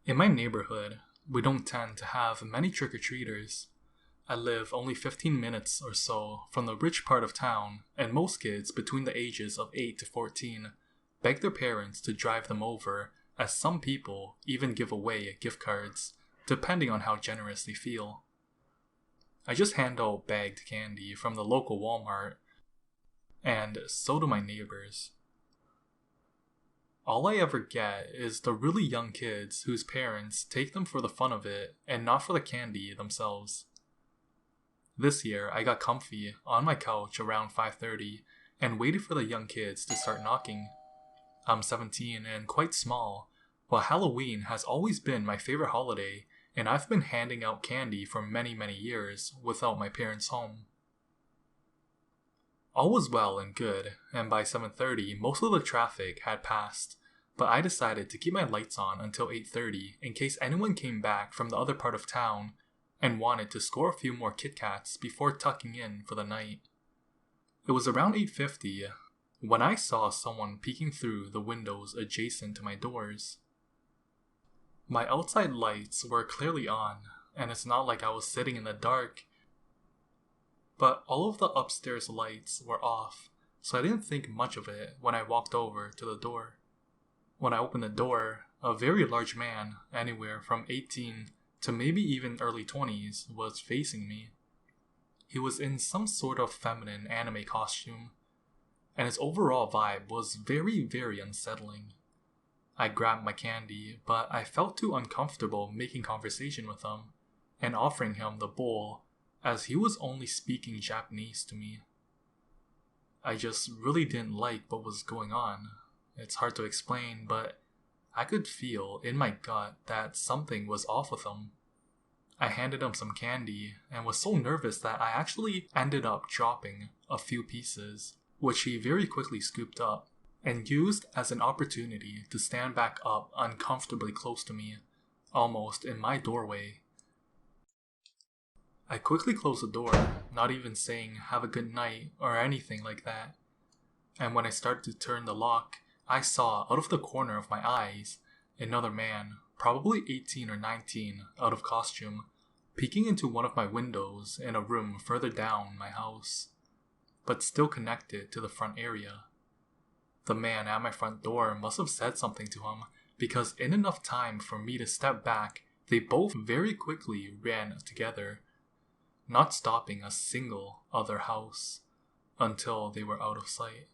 In my neighborhood, we don't tend to have many trick-or-treaters. I live only 15 minutes or so from the rich part of town, and most kids between the ages of 8 to 14 beg their parents to drive them over, as some people even give away gift cards, depending on how generous they feel. I just hand out bagged candy from the local Walmart, and so do my neighbors. All I ever get is the really young kids whose parents take them for the fun of it and not for the candy themselves. This year, I got comfy on my couch around 5:30 and waited for the young kids to start knocking. I'm 17 and quite small, but Halloween has always been my favorite holiday, and I've been handing out candy for many years without my parents home. All was well and good, and by 7:30 most of the traffic had passed, but I decided to keep my lights on until 8:30 in case anyone came back from the other part of town and wanted to score a few more Kit Kats before tucking in for the night. It was around 8:50 when I saw someone peeking through the windows adjacent to my doors. My outside lights were clearly on, and it's not like I was sitting in the dark, but all of the upstairs lights were off, so I didn't think much of it when I walked over to the door. When I opened the door, a very large man, anywhere from 18 to maybe even early 20s, was facing me. He was in some sort of feminine anime costume, and his overall vibe was very unsettling. I grabbed my candy, but I felt too uncomfortable making conversation with him and offering him the bowl, as he was only speaking Japanese to me. I just really didn't like what was going on. It's hard to explain, but I could feel in my gut that something was off with him. I handed him some candy and was so nervous that I actually ended up dropping a few pieces, which he very quickly scooped up and used as an opportunity to stand back up uncomfortably close to me, almost in my doorway. I quickly closed the door, not even saying have a good night or anything like that. And when I started to turn the lock, I saw out of the corner of my eyes another man, probably 18 or 19, out of costume, peeking into one of my windows in a room further down my house, but still connected to the front area. The man at my front door must have said something to him, because in enough time for me to step back, they both very quickly ran together, not stopping a single other house until they were out of sight.